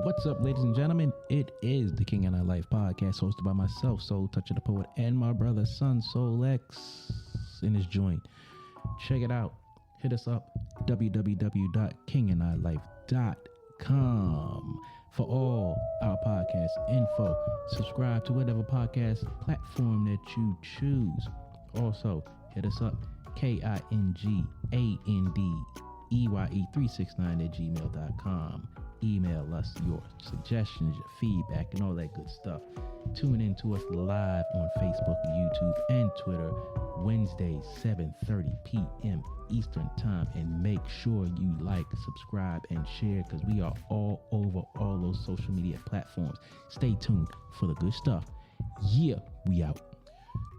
What's up, ladies and gentlemen? It is the King and I Life podcast, hosted by myself, Soul Toucher the Poet, and my brother, Son Soul X, in his joint. Check it out. Hit us up, www.kingandilife.com, for all our podcast info. Subscribe to whatever podcast platform that you choose. Also, hit us up, KINGANDEYE369@gmail.com. Email us your suggestions, your feedback, and all that good stuff. Tune in to us live on Facebook, YouTube, and Twitter, Wednesdays, 7:30 p.m. Eastern Time. And make sure you like, subscribe, and share, because we are all over all those social media platforms. Stay tuned for the good stuff. Yeah, we out.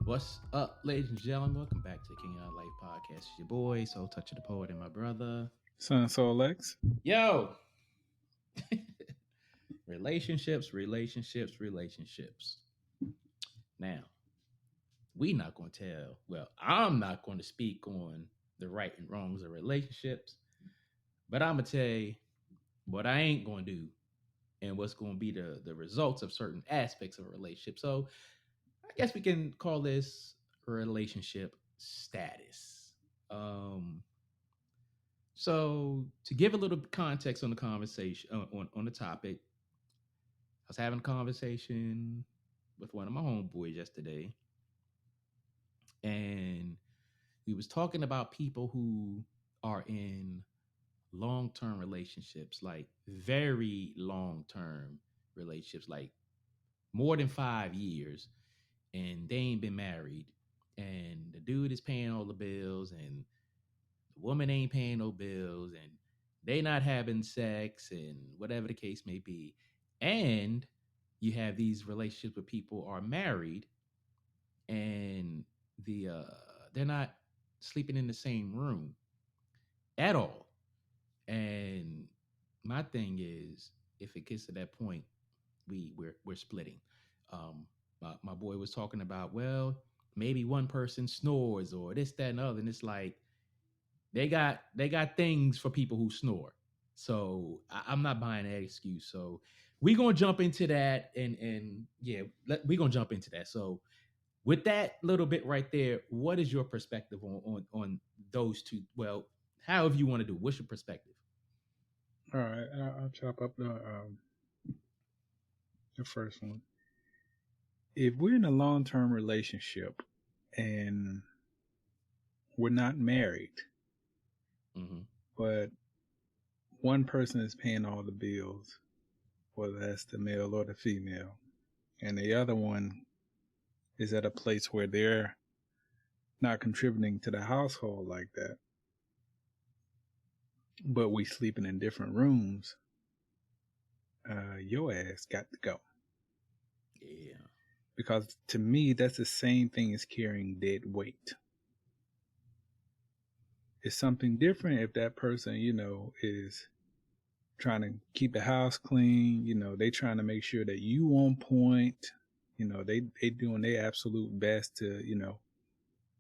What's up, ladies and gentlemen? Welcome back to the King and I Life podcast. It's your boy, Soul Toucher the Poet, and my brother, Son Soul X. Yo! relationships. Now, I'm not going to speak on the right and wrongs of relationships, but I'm going to tell you what I ain't going to do and what's going to be the results of certain aspects of a relationship. So I guess we can call this relationship status. So to give a little context on the conversation, on the topic, I was having a conversation with one of my homeboys yesterday, and we was talking about people who are in long-term relationships, like very long-term relationships, like more than 5 years, and they ain't been married, and the dude is paying all the bills, and the woman ain't paying no bills, and they not having sex, and whatever the case may be. And you have these relationships where people are married and they're not sleeping in the same room at all. And my thing is, if it gets to that point, we're splitting. My boy was talking about, well, maybe one person snores or this, that, and other, and it's like, They got things for people who snore. So I'm not buying that excuse. So we're going to jump into that. And we're going to jump into that. So with that little bit right there, what is your perspective on those two? Well, however you want to do, what's your perspective? All right, I'll chop up the first one. If we're in a long-term relationship and we're not married, Mm-hmm. but one person is paying all the bills, whether that's the male or the female, and the other one is at a place where they're not contributing to the household like that, but we sleeping in different rooms, your ass got to go. Yeah. Because to me, that's the same thing as carrying dead weight. It's something different if that person, is trying to keep the house clean. They trying to make sure that you on point. They doing their absolute best to,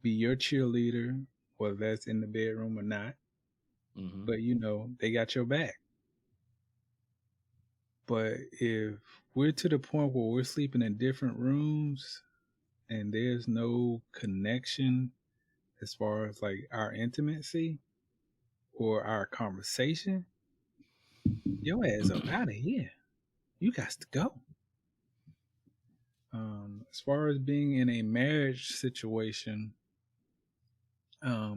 be your cheerleader, whether that's in the bedroom or not. Mm-hmm. But, they got your back. But if we're to the point where we're sleeping in different rooms and there's no connection as far as like our intimacy or our conversation, your ass up out of here. You got to go. As far as being in a marriage situation, I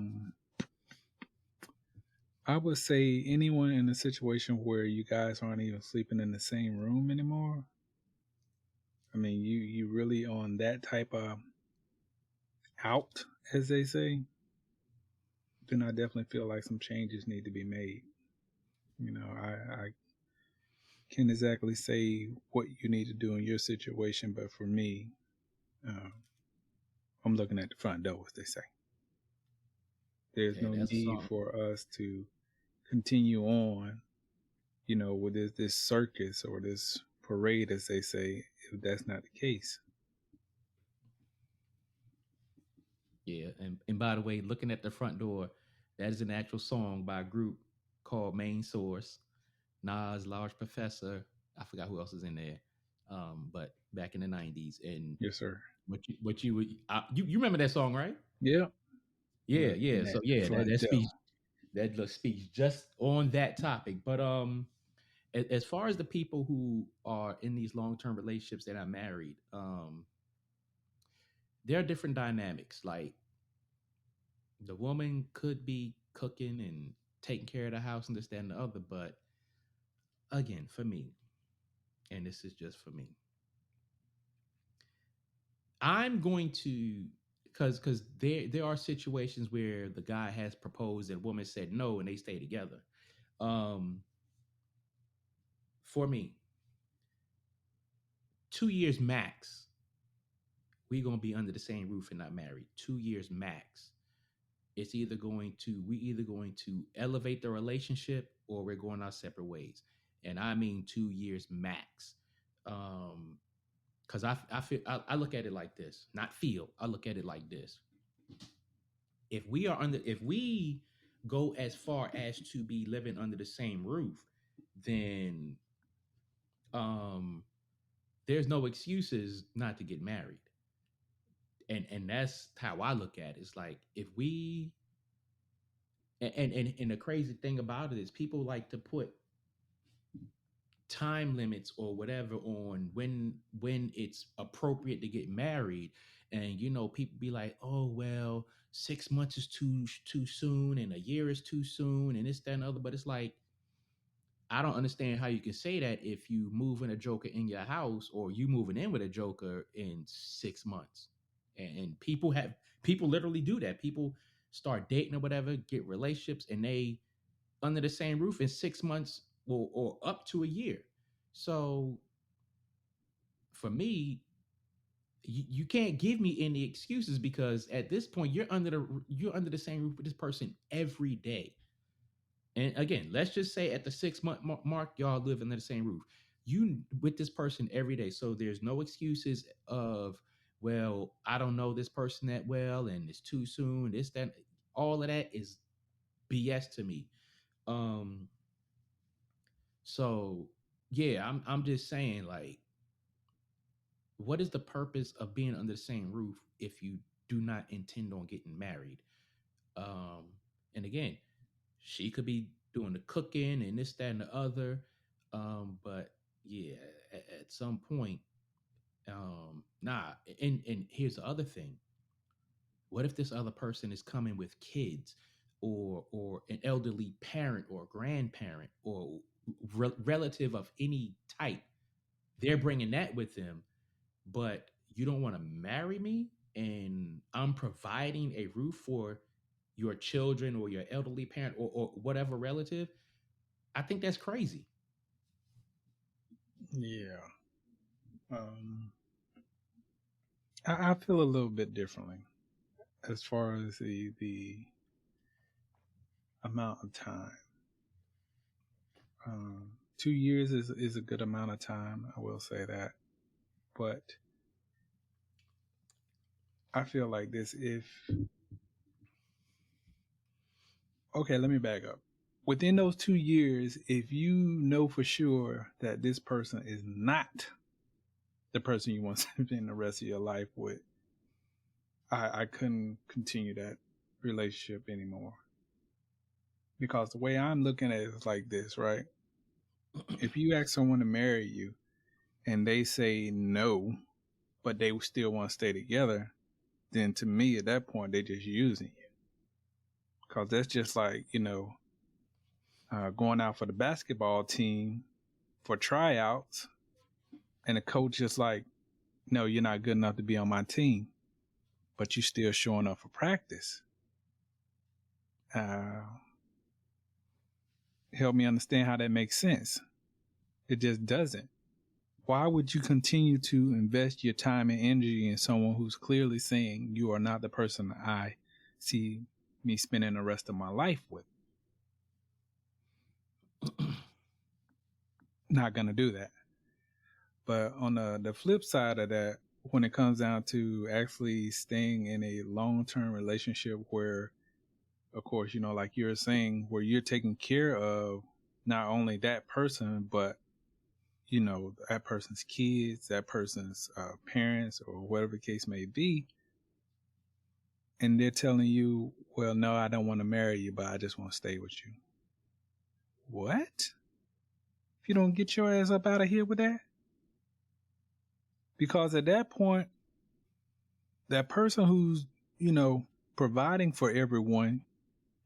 would say anyone in a situation where you guys aren't even sleeping in the same room anymore. I mean, you really on that type of out, as they say, then I definitely feel like some changes need to be made. I can't exactly say what you need to do in your situation, but for me, I'm looking at the front door, as they say. There's no need for us to continue on, with this circus or this parade, as they say, if that's not the case. Yeah, and by the way, looking at the front door, that is an actual song by a group called Main Source. Nas, Large Professor. I forgot who else is in there. But back in the '90s, and Yes, sir. you remember that song, right? Yeah. Yeah, Looking yeah. So at the yeah, front door. that speaks just on that topic. But as far as the people who are in these long term relationships that are married, there are different dynamics. Like the woman could be cooking and taking care of the house and this, that, and the other. But again, for me, and this is just for me, I'm going to because there are situations where the guy has proposed and woman said no and they stay together. Um, for me, 2 years max, we're gonna be under the same roof and not married. 2 years max. We either going to elevate the relationship or we're going our separate ways. And I mean 2 years max. Because I look at it like this, not feel. I look at it like this. If we go as far as to be living under the same roof, then um there's no excuses not to get married. And that's how I look at it. It's like if we and the crazy thing about it is people like to put time limits or whatever on when it's appropriate to get married. And people be like, oh well, 6 months is too soon and a year is too soon and this, that, and other. But it's like, I don't understand how you can say that if you moving a joker in your house or you moving in with a joker in 6 months. And people literally do that. People start dating or whatever, get relationships, and they under the same roof in 6 months or up to a year. So for me, you can't give me any excuses because at this point you're under the same roof with this person every day. And again, let's just say at the 6 month mark, y'all live under the same roof. You with this person every day. So there's no excuses of, well, I don't know this person that well and it's too soon. This, that, all of that is BS to me. Um, so yeah, I'm just saying, like, what is the purpose of being under the same roof if you do not intend on getting married? Um, and again, she could be doing the cooking and this, that, and the other. But yeah, at some point, nah. And here's the other thing: what if this other person is coming with kids, or an elderly parent or grandparent or relative of any type? They're bringing that with them, but you don't want to marry me, and I'm providing a roof for your children or your elderly parent or whatever relative. I think that's crazy. Yeah. Um, I feel a little bit differently as far as the amount of time. 2 years is a good amount of time. I will say that, but I feel like this. If okay, let me back up. Within those 2 years, if you know for sure that this person is not the person you want to spend the rest of your life with, I couldn't continue that relationship anymore. Because the way I'm looking at it is like this, right? If you ask someone to marry you and they say no, but they still want to stay together, then to me at that point they're just using you. Because that's just like, going out for the basketball team for tryouts, and the coach is like, no, you're not good enough to be on my team, but you still showing up for practice. Uh, Help me understand how that makes sense. It just doesn't. Why would you continue to invest your time and energy in someone who's clearly saying you are not the person I see me spending the rest of my life with? Not going to do that. But on the flip side of that, when it comes down to actually staying in a long-term relationship where, of course, like you're saying, where you're taking care of not only that person, but that person's kids, that person's parents, or whatever the case may be, and they're telling you, well, no, I don't want to marry you, but I just want to stay with you. What? If you don't get your ass up out of here with that? Because at that point, that person who's, providing for everyone,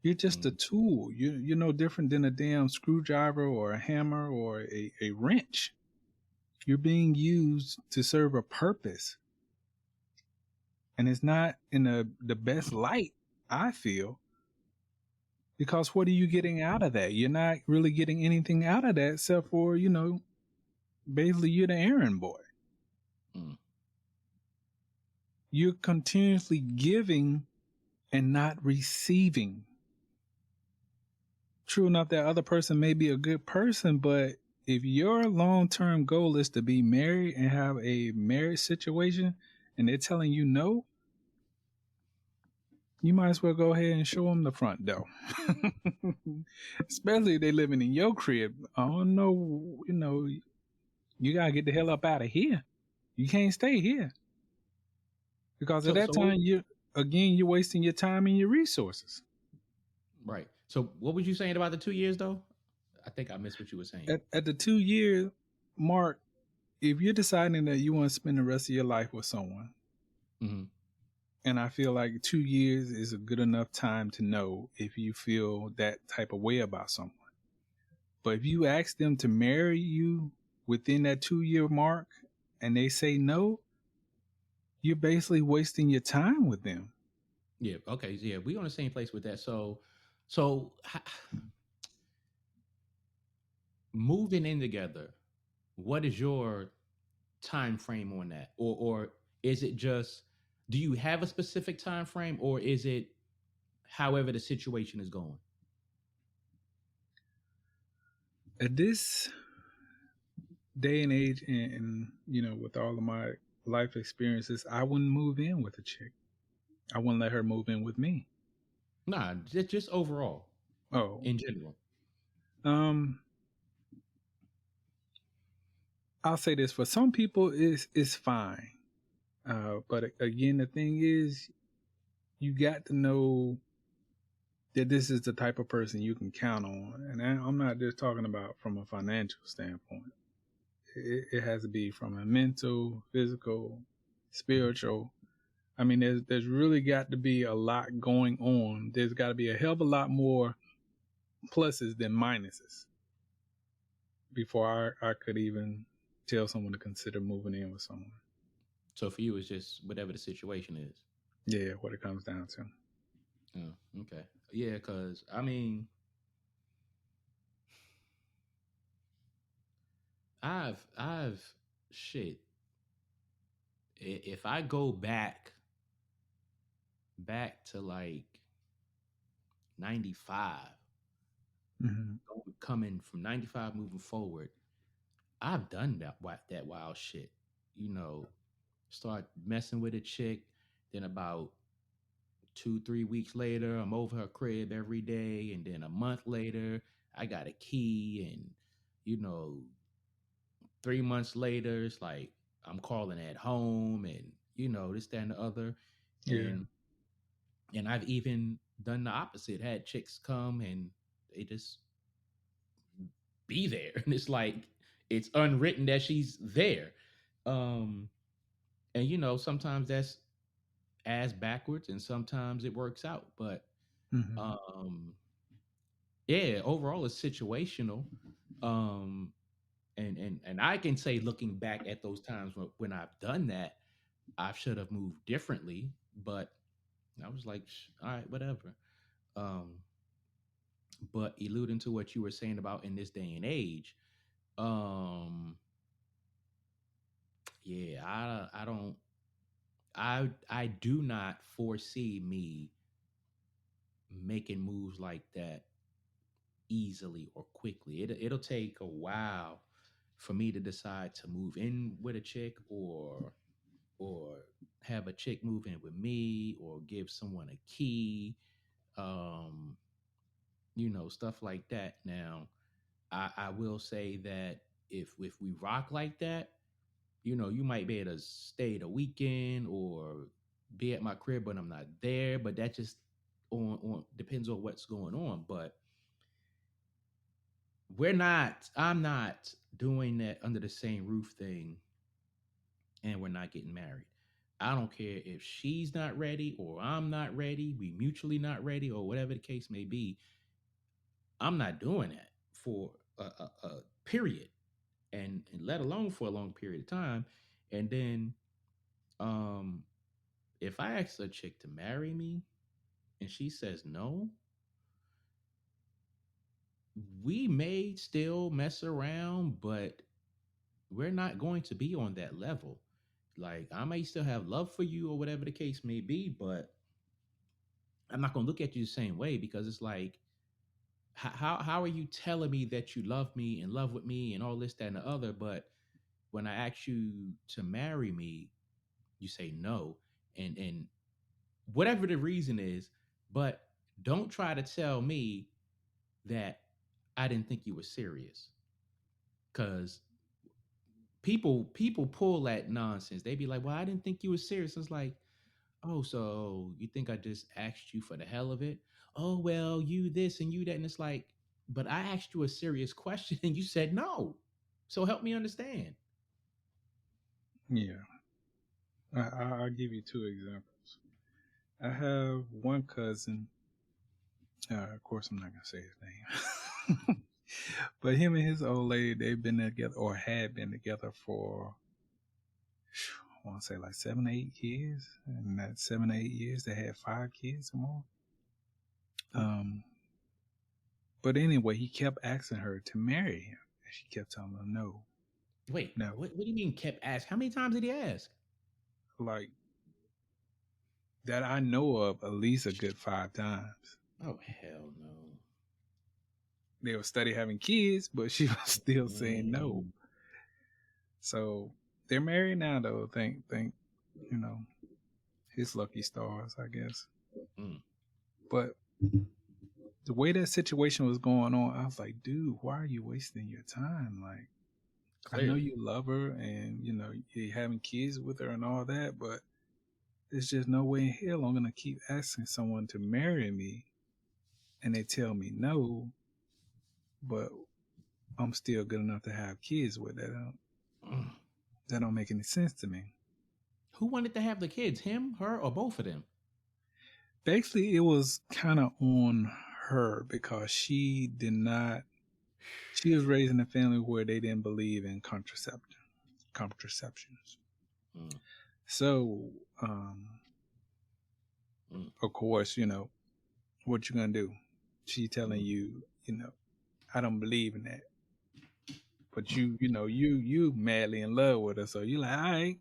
you're just a Mm. tool. You're no different than a damn screwdriver or a hammer or a wrench. You're being used to serve a purpose. And it's not in the best light, I feel, because what are you getting out of that? You're not really getting anything out of that except for, basically you're the errand boy. Mm. You're continuously giving and not receiving. True enough, that other person may be a good person, but if your long term goal is to be married and have a marriage situation and they're telling you no, you might as well go ahead and show them the front door. Especially if they living in your crib. Oh no, you gotta get the hell up out of here. You can't stay here. Because at So that so time you're wasting your time and your resources. right. So what was you saying about the 2 years though? I think I missed what you were saying. At the 2 year mark, if you're deciding that you want to spend the rest of your life with someone, Mm-hmm. and I feel like 2 years is a good enough time to know if you feel that type of way about someone. But if you ask them to marry you within that 2 year mark and they say no, you're basically wasting your time with them. Yeah. Okay. Yeah, we on the same place with that. So moving in together, what is your time frame on that, or is it just, do you have a specific time frame, or is it however the situation is going? At this day and age, and with all of my life experiences, I wouldn't move in with a chick. I wouldn't let her move in with me. Nah, just overall, Oh, in general. um, I'll say this: for some people, it's fine. But again, the thing is, you got to know that this is the type of person you can count on, and I'm not just talking about from a financial standpoint. It has to be from a mental, physical, spiritual. I mean, there's really got to be a lot going on. There's got to be a hell of a lot more pluses than minuses before I could even tell someone to consider moving in with someone. So for you, it's just whatever the situation is. Yeah, what it comes down to. Oh, okay. Yeah, because I mean, I've shit. If I go back to like 95, Mm-hmm. coming from 95 moving forward, I've done that wild shit. You know, start messing with a chick, then about 2 3 weeks later, I'm over her crib every day, and then a month later, I got a key, and you know, 3 months later, it's like I'm calling at home, and this, that, and the other, Yeah. and I've even done the opposite. Had chicks come and they just be there, and it's like it's unwritten that she's there. Um, and sometimes that's ass backwards, and sometimes it works out. But Mm-hmm. um, yeah, overall it's situational. Um, and I can say, looking back at those times when I've done that, I should have moved differently, but I was like, all right, whatever. Um, but alluding to what you were saying about in this day and age, um, yeah, I don't, I do not foresee me making moves like that easily or quickly. It'll take a while for me to decide to move in with a chick, or or have a chick move in with me or give someone a key, um, stuff like that. Now, I will say that if we rock like that, you might be able to stay the weekend or be at my crib when I'm not there, but that just on depends on what's going on. But I'm not doing that under the same roof thing, and we're not getting married. I don't care if she's not ready or I'm not ready, we mutually not ready, or whatever the case may be. I'm not doing that for a period, and let alone for a long period of time. And then, um, if I ask a chick to marry me and she says no, we may still mess around, but we're not going to be on that level. Like, I may still have love for you or whatever the case may be, but I'm not going to look at you the same way, because it's like, how are you telling me that you love me and love with me and all this, that, and the other, but when I ask you to marry me, you say no, and whatever the reason is, but don't try to tell me that I didn't think you were serious, because people pull that nonsense. They be like, "Well, I didn't think you were serious." It's like, "Oh, so you think I just asked you for the hell of it? Oh, well, you this and you that." And it's like, "But I asked you a serious question and you said no. So help me understand." Yeah. I'll give you two examples. I have one cousin. Of course, I'm not gonna say his name, but him and his old lady, they've been together or had been together for, I want to say like 7, 8 years. And that 7, 8 years, they had 5 kids or more. But anyway, he kept asking her to marry him, and she kept telling him no, Wait, no. what do you mean kept asking? How many times did he ask? Like that, I know of at least a good 5 times. Oh, hell no. They were steady having kids, but she was still saying no. Mm, So they're married now, though. Thank you know his lucky stars, I guess. mm, But the way that situation was going on, I was like, dude, why are you wasting your time? Like, I know clearly. you love her, and you're having kids with her and all that, but there's just no way in hell I'm gonna keep asking someone to marry me, and they tell me no, but I'm still good enough to have kids with. Mm. That don't make any sense to me. Who wanted to have the kids? Him, her, or both of them? Basically, it was kind of on her because she did not. She was raised in a family where they didn't believe in contraceptions. Mm, So, mm, of course, what you gonna do? She telling mm. you, I don't believe in that. But you madly in love with her, so you like, all right.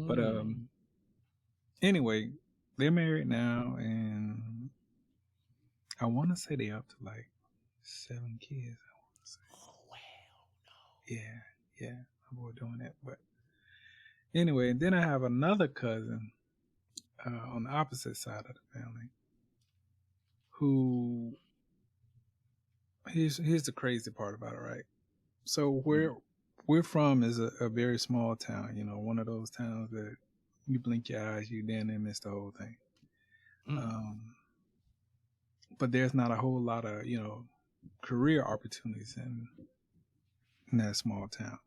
But Mm. anyway, they're married now, and I want to say they up to like 7 kids. I want to say, Oh, well, yeah, yeah, I'm boy doing that. But anyway, then I have another cousin on the opposite side of the family who here's the crazy part about it, right? So no. where we're from is a very small town, one of those towns that you blink your eyes, you then miss the whole thing. Mm, Um, but there's not a whole lot of career opportunities in that small town.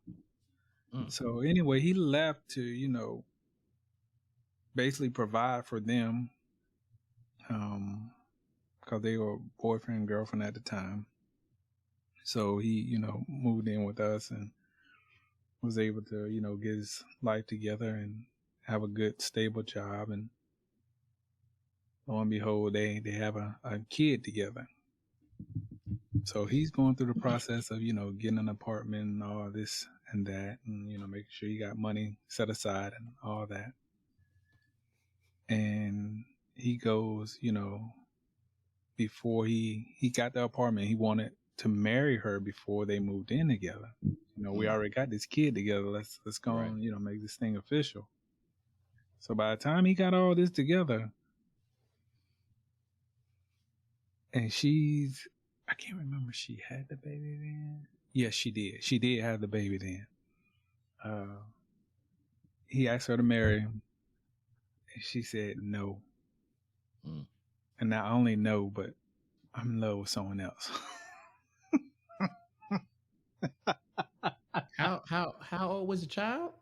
mm, So anyway, he left to basically provide for them, because they were boyfriend and girlfriend at the time. So he moved in with us and was able to get his life together and have a good stable job, and lo and behold, they have a kid together. So he's going through the process of getting an apartment and all this and that, and making sure you got money set aside and all that. And he goes, before he got the apartment, he wanted to marry her before they moved in together. We already got this kid together. Let's go Right. on, make this thing official. So by the time he got all this together, and I can't remember, she had the baby then. Yes, she did. She did have the baby then. He asked her to marry him, and she said no. And not only no, but I'm in love with someone else. How old was the child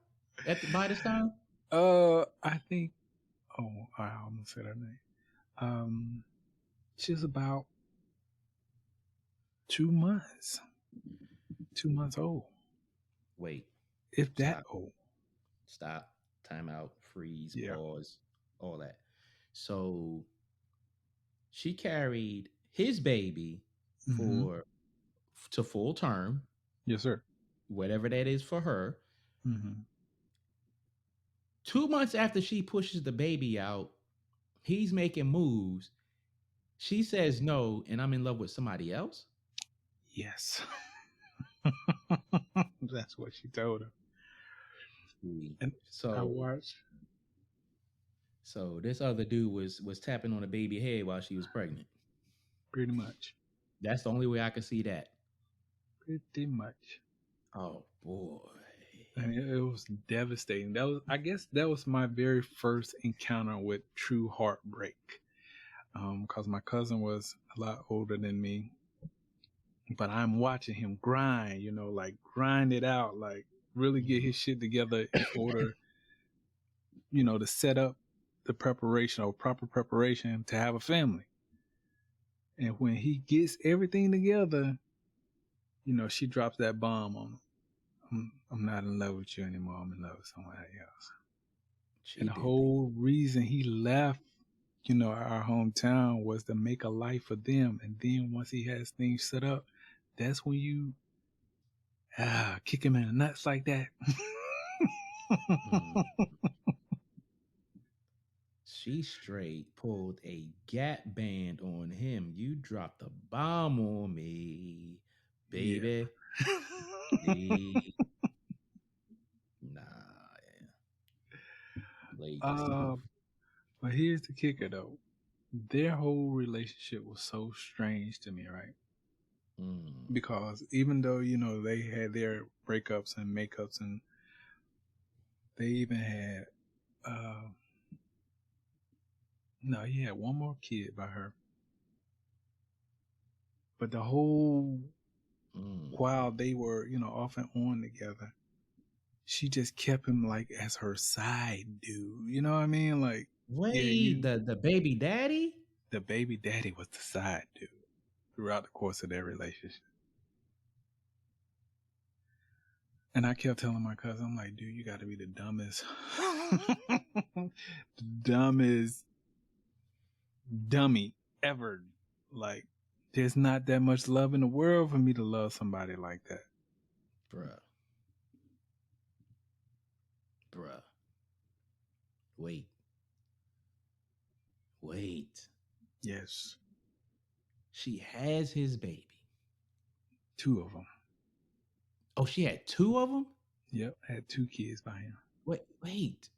by this time? I think. Oh, I almost said her name. She was about 2 months. 2 months old. Wait. If that old. Stop. Time out. Freeze. Yeah. Pause. All that. So she carried his baby to full term. Yes, sir. Whatever that is for her. 2 months after she pushes the baby out, he's making moves. She says no, and I'm in love with somebody else? Yes. That's what she told her. And so I watched. So this other dude was tapping on the baby head while she was pregnant. Pretty much. That's the only way I could see that. Pretty much. Oh boy. I mean, it was devastating. I guess that was my very first encounter with true heartbreak. Because my cousin was a lot older than me, but I'm watching him grind, like grind it out, like really get his shit together in order, to set up the preparation or proper preparation to have a family. And when he gets everything together, she drops that bomb on him. I'm not in love with you anymore. I'm in love with somebody else. And the whole reason he left, our hometown was to make a life for them. And then once he has things set up, that's when you kick him in the nuts like that. She straight pulled a Gap band on him. You dropped a bomb on me, baby. Yeah. But here's the kicker, though. Their whole relationship was so strange to me, right? Because even though, they had their breakups and makeups, and they even had, he had one more kid by her. But the whole, while they were, off and on together, she just kept him like as her side dude. You know what I mean? Like, the baby daddy? The baby daddy was the side dude throughout the course of their relationship. And I kept telling my cousin, I'm like, dude, you got to be the dumbest, dumbest dummy ever. Like, there's not that much love in the world for me to love somebody like that. Bruh. Wait. Yes. She has his baby. 2 of them. Oh, she had 2 of them? Yep, had 2 kids by him. Wait.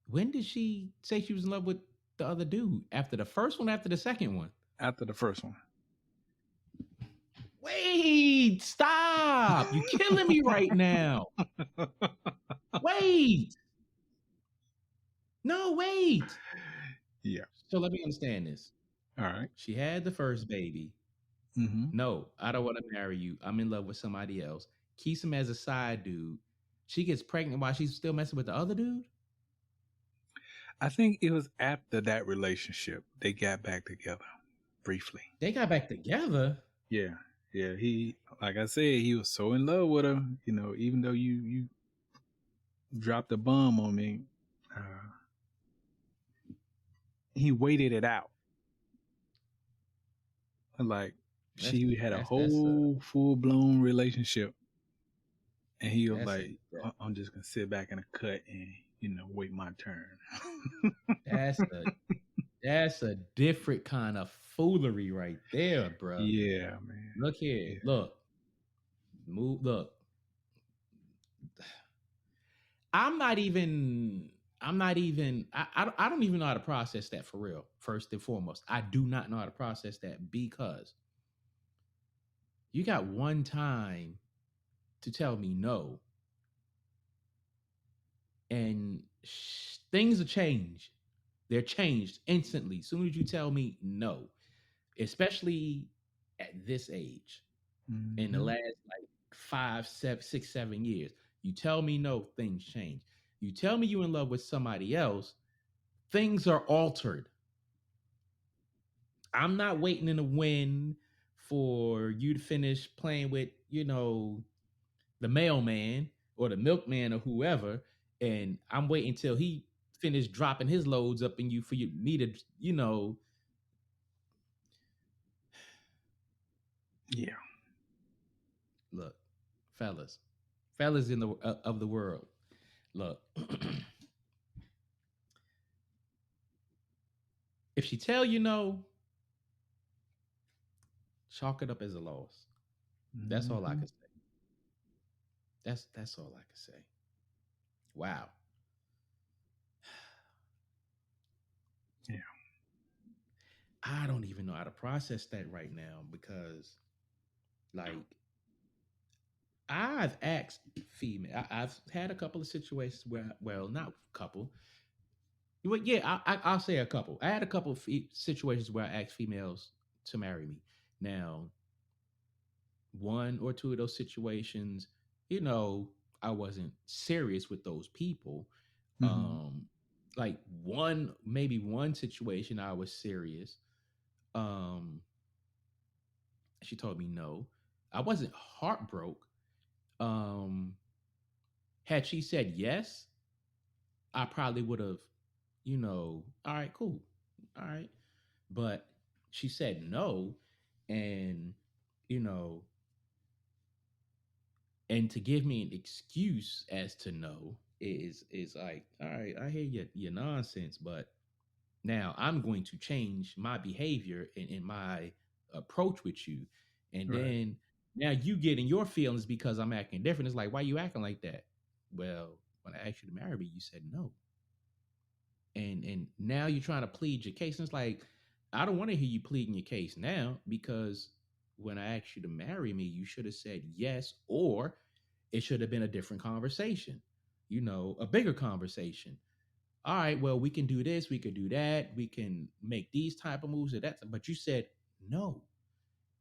When did she say she was in love with the other dude? After the first one, after the second one? After the first one. Wait, stop. You're killing me right now. Wait. No, wait. Yeah. So let me understand this. All right. She had the first baby. No, I don't want to marry you. I'm in love with somebody else. Keeps him as a side dude. She gets pregnant while she's still messing with the other dude? I think it was after that relationship they got back together briefly. They got back together? Yeah. He, like I said, he was so in love with her. Even though you dropped a bomb on me, he waited it out. Like, she had a whole full-blown relationship, and he was like, I'm just gonna sit back in a cut and wait my turn. That's a different kind of foolery right there, bro. Yeah, man. Look here. Yeah. Look. I'm not even. I'm not even. I don't even know how to process that for real. First and foremost, I do not know how to process that because you got one time to tell me no, and things are changed. They're changed instantly. As soon as you tell me no, especially at this age, in the Mm-hmm. last like 5, 7, 6, 7 years, you tell me no, things change. You tell me you're in love with somebody else, things are altered. I'm not waiting in the wind for you to finish playing with, the mailman or the milkman or whoever, and I'm waiting till he finished dropping his loads up in you for me to, Yeah. look, fellas, fellas in the of the world, look. If she tell you no, chalk it up as a loss. That's all I Mm-hmm. can say. That's all I can say. Wow. Yeah. I don't even know how to process that right now because, like, I've asked female. I've had a couple of situations where, well, not a couple. Well, yeah, I'll say a couple. I had a couple of situations where I asked females to marry me. Now, one or two of those situations, you know, I wasn't serious with those people. Mm-hmm. Um, like maybe one situation I was serious. Um, she told me no. I wasn't heartbroken. Um, had she said yes, I probably would have, all right, cool. All right. But she said no. And, you know, and to give me an excuse as to no is like, all right, I hear your nonsense, but now I'm going to change my behavior and my approach with you. And Right. then now you get in your feelings because I'm acting different. It's like, why you acting like that? Well, when I asked you to marry me, you said no. And now you're trying to plead your case. And it's like, I don't want to hear you pleading your case now because when I asked you to marry me, you should have said yes, or it should have been a different conversation, a bigger conversation. All right, well, we can do this, we could do that, we can make these type of moves or that, but you said no.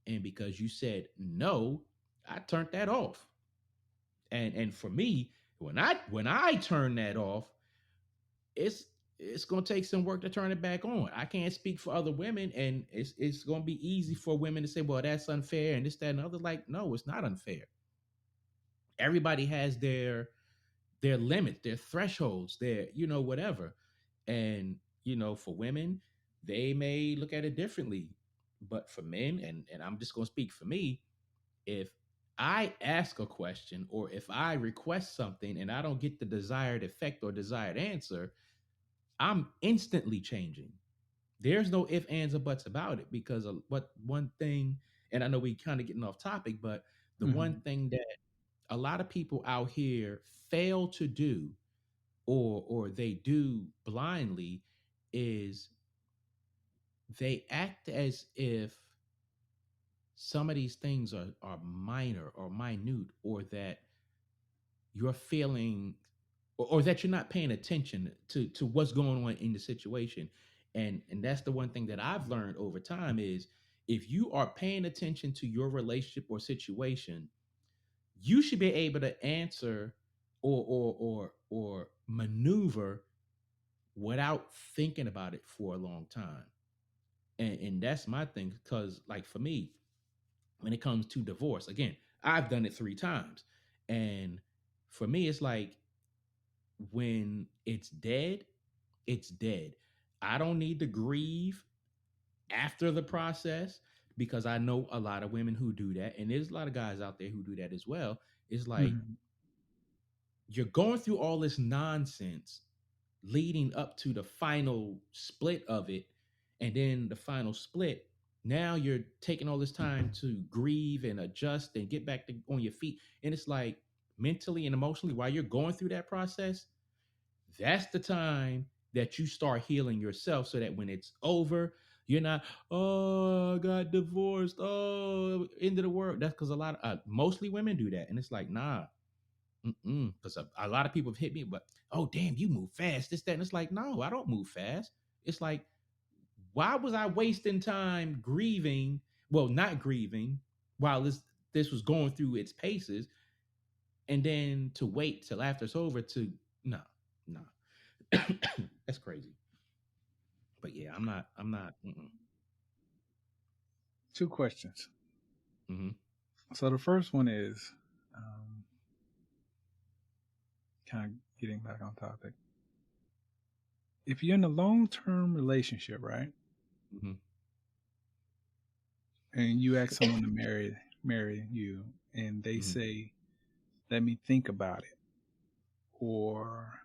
And because you said no, I turned that off. And for me, when I turn that off, it's it's gonna take some work to turn it back on. I can't speak for other women, and it's gonna be easy for women to say, "Well, that's unfair," and this, that, and other. Like, no, it's not unfair. Everybody has their limits, their thresholds, their whatever. And for women, they may look at it differently. But for men, and I'm just gonna speak for me, if I ask a question or if I request something and I don't get the desired effect or desired answer, I'm instantly changing. There's no if, ands, or buts about it because of what one thing, and I know we kind of getting off topic, but the one Mm-hmm. thing that a lot of people out here fail to do or they do blindly is they act as if some of these things are minor or minute or that you're feeling or that you're not paying attention to what's going on in the situation. And that's the one thing that I've learned over time is if you are paying attention to your relationship or situation, you should be able to answer or maneuver without thinking about it for a long time. And that's my thing because like for me, when it comes to divorce, again, I've done it 3 times. And for me, it's like when it's dead. I don't need to grieve after the process because I know a lot of women who do that. And there's a lot of guys out there who do that as well. It's like Mm-hmm. you're going through all this nonsense leading up to the final split of it. And then the final split, now you're taking all this time to grieve and adjust and get back on your feet. And it's like, mentally and emotionally while you're going through that process, that's the time that you start healing yourself so that when it's over, you're not, oh, I got divorced, oh, end of the world. That's because a lot of mostly women do that. And it's like, nah, because a lot of people have hit me, but oh, damn, you move fast, this, that. And it's like, no, I don't move fast. It's like, why was I wasting time grieving? Well, not grieving while this was going through its paces, and then to wait till after it's over to no, no, that's crazy. But yeah, I'm not. Two questions. Mm-hmm. So the first one is um, kind of getting back on topic. If you're in a long-term relationship, right, Mm-hmm. and you ask someone to marry you, and they Mm-hmm. say, "Let me think about it," or